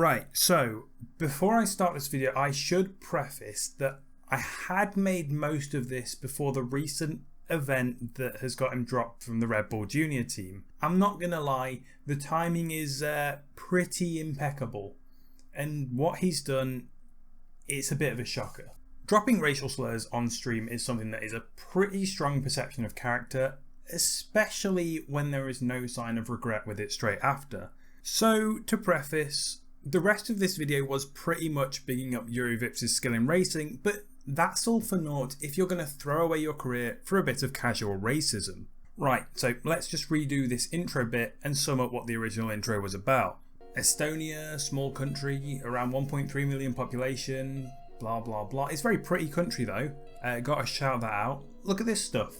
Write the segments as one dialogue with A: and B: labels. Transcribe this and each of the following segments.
A: Right, so before I start this video, I should preface that I had made most of this before the recent event that has got him dropped from the Red Bull Junior team. I'm not going to lie, the timing is pretty impeccable, and what he's done, it's a bit of a shocker. Dropping racial slurs on stream is something that is a pretty strong perception of character, especially when there is no sign of regret with it straight after. So, to preface, the rest of this video was pretty much bigging up Juri Vips' skill in racing, but that's all for naught if you're going to throw away your career for a bit of casual racism. Right, so let's just redo this intro bit and sum up what the original intro was about. Estonia, small country, around 1.3 million population, blah blah blah. It's a very pretty country though, gotta shout that out. Look at this stuff,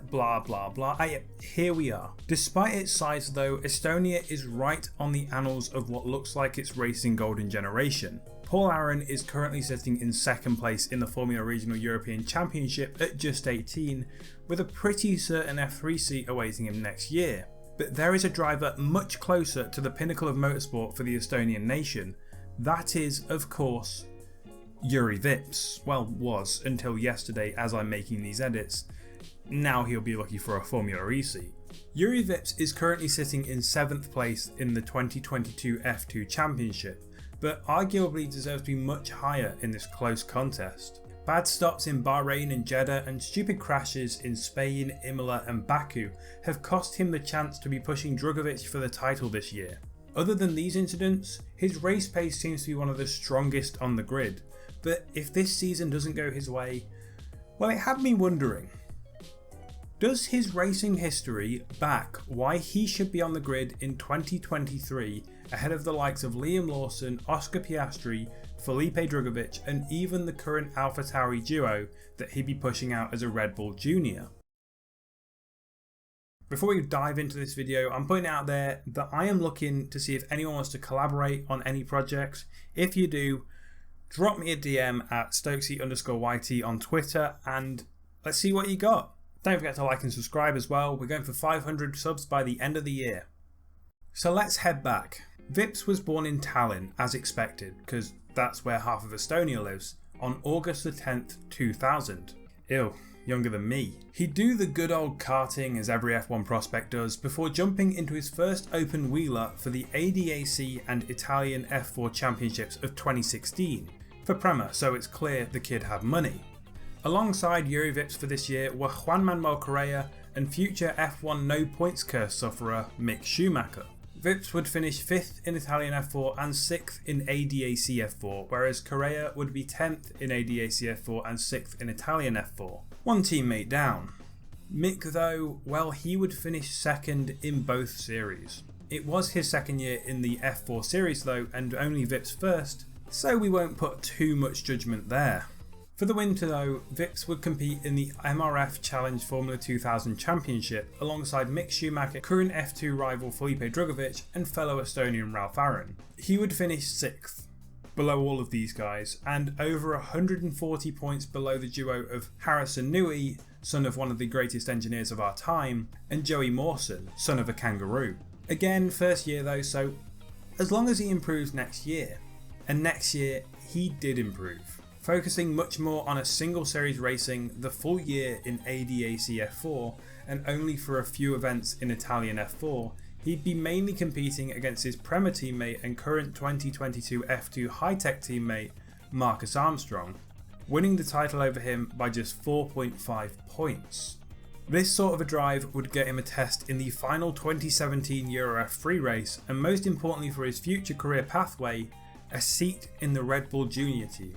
A: blah blah blah. Here we are. Despite its size though, Estonia is right on the annals of what looks like its racing golden generation. Paul Aaron is currently sitting in second place in the Formula Regional European Championship at just 18, with a pretty certain F3 seat awaiting him next year. But there is a driver much closer to the pinnacle of motorsport for the Estonian nation. That is, of course, Juri Vips. Well, was until yesterday as I'm making these edits. Now he'll be lucky for a Formula E seat. Juri Vips is currently sitting in 7th place in the 2022 F2 Championship, but arguably deserves to be much higher in this close contest. Bad stops in Bahrain and Jeddah and stupid crashes in Spain, Imola and Baku have cost him the chance to be pushing Drugovich for the title this year. Other than these incidents, his race pace seems to be one of the strongest on the grid, but if this season doesn't go his way, well, it had me wondering, does his racing history back why he should be on the grid in 2023 ahead of the likes of Liam Lawson, Oscar Piastri, Felipe Drugovich and even the current AlphaTauri duo that he'd be pushing out as a Red Bull Junior? Before we dive into this video, I'm putting out there that I am looking to see if anyone wants to collaborate on any projects. If you do, drop me a DM at Stokesy_YT on Twitter and let's see what you got. Don't forget to like and subscribe as well. We're going for 500 subs by the end of the year. So let's head back. Vips was born in Tallinn as expected, because that's where half of Estonia lives, on August the 10th, 2000. Ew, younger than me. He'd do the good old karting as every F1 prospect does before jumping into his first open wheeler for the ADAC and Italian F4 Championships of 2016. For Prema, so it's clear the kid had money. Alongside Juri Vips for this year were Juan Manuel Correa and future F1 no points curse sufferer Mick Schumacher. Vips would finish 5th in Italian F4 and 6th in ADAC F4, whereas Correa would be 10th in ADAC F4 and 6th in Italian F4. One teammate down. Mick though, well, he would finish 2nd in both series. It was his 2nd year in the F4 series though, and only Vips first, so we won't put too much judgment there. For the winter though, Vips would compete in the MRF Challenge Formula 2000 Championship alongside Mick Schumacher, current F2 rival Felipe Drugovich and fellow Estonian Ralph Aaron. He would finish 6th, below all of these guys, and over 140 points below the duo of Harrison Newey, son of one of the greatest engineers of our time, and Joey Mawson, son of a kangaroo. Again, first year though, so as long as he improves next year. And next year, he did improve. Focusing much more on a single series racing the full year in ADAC F4 and only for a few events in Italian F4, he'd be mainly competing against his Prema teammate and current 2022 F2 high-tech teammate Marcus Armstrong, winning the title over him by just 4.5 points. This sort of a drive would get him a test in the final 2017 Euro F3 race and most importantly for his future career pathway, a seat in the Red Bull Junior team.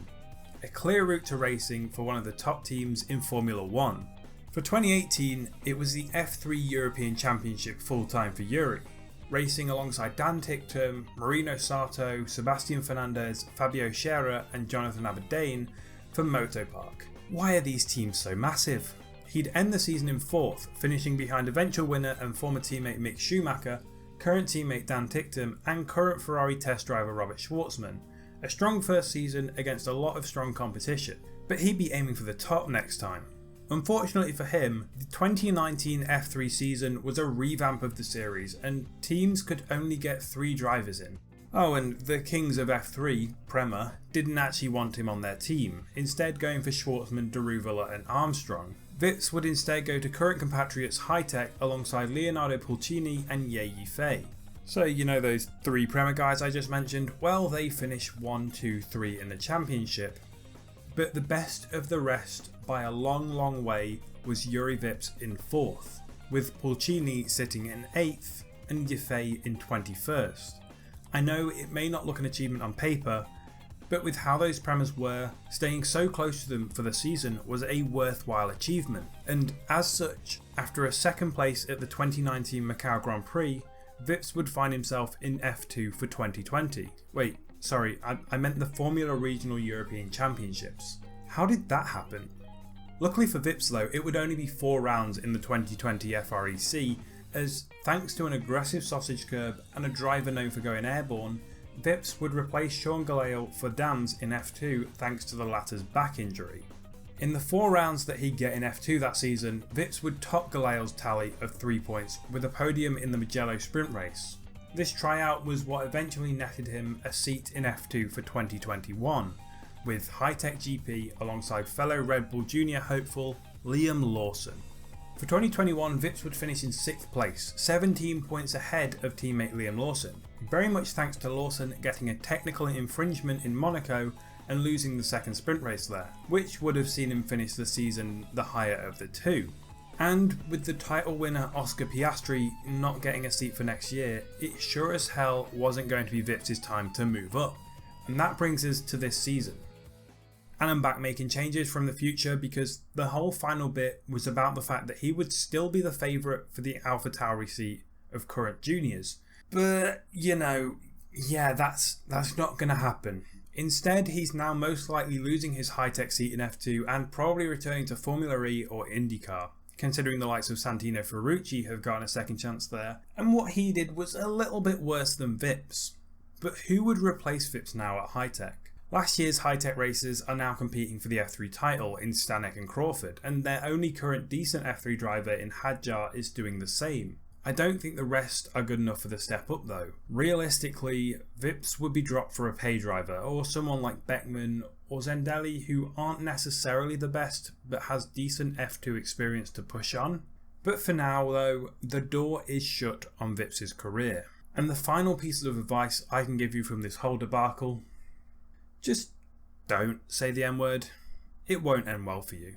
A: A clear route to racing for one of the top teams in Formula 1. For 2018, it was the F3 European Championship full time for Juri, racing alongside Dan Ticktum, Marino Sato, Sebastian Fernandez, Fabio Scherer and Jonathan Aberdeen for Motopark. Why are these teams so massive? He'd end the season in 4th, finishing behind eventual winner and former teammate Mick Schumacher, current teammate Dan Ticktum and current Ferrari test driver Robert Schwartzman. A strong first season against a lot of strong competition, but he'd be aiming for the top next time. Unfortunately for him, the 2019 F3 season was a revamp of the series and teams could only get 3 drivers in. Oh, and the Kings of F3, Prema, didn't actually want him on their team, instead going for Schwartzman, Daruvalla and Armstrong. Vips would instead go to current compatriots High-Tech alongside Leonardo Pulcini and Ye Yifei. So you know those 3 Prema guys I just mentioned? Well, they finished 1, 2, 3 in the championship. But the best of the rest by a long way was Juri Vips in 4th, with Pulcini sitting in 8th and Yifei in 21st. I know it may not look an achievement on paper, but with how those Premas were, staying so close to them for the season was a worthwhile achievement, and as such, after a 2nd place at the 2019 Macau Grand Prix, Vips would find himself in F2 for 2020. Wait, sorry, I meant the Formula Regional European Championships. How did that happen? Luckily for Vips though, it would only be 4 rounds in the 2020 FREC, as thanks to an aggressive sausage curb and a driver known for going airborne, Vips would replace Sean Galale for Dams in F2 thanks to the latter's back injury. In the 4 rounds that he'd get in F2 that season, Vips would top Galale's tally of 3 points with a podium in the Mugello sprint race. This tryout was what eventually netted him a seat in F2 for 2021, with High-Tech GP alongside fellow Red Bull Junior hopeful Liam Lawson. For 2021, Vips would finish in 6th place, 17 points ahead of teammate Liam Lawson, very much thanks to Lawson getting a technical infringement in Monaco and losing the 2nd sprint race there, which would have seen him finish the season the higher of the 2. And with the title winner Oscar Piastri not getting a seat for next year, it sure as hell wasn't going to be Vips' time to move up. And that brings us to this season. And I'm back making changes from the future because the whole final bit was about the fact that he would still be the favourite for the AlphaTauri seat of current juniors. But, you know, yeah, that's not going to happen. Instead, he's now most likely losing his High-Tech seat in F2 and probably returning to Formula E or IndyCar, considering the likes of Santino Ferrucci have gotten a 2nd chance there, and what he did was a little bit worse than Vips. But who would replace Vips now at High-Tech? Last year's High-Tech racers are now competing for the F3 title in Stanek and Crawford, and their only current decent F3 driver in Hadjar is doing the same. I don't think the rest are good enough for the step up though. Realistically, Vips would be dropped for a pay driver, or someone like Beckman or Zendelli who aren't necessarily the best but has decent F2 experience to push on. But for now though, the door is shut on Vips' career. And the final piece of advice I can give you from this whole debacle: just don't say the M word. It won't end well for you.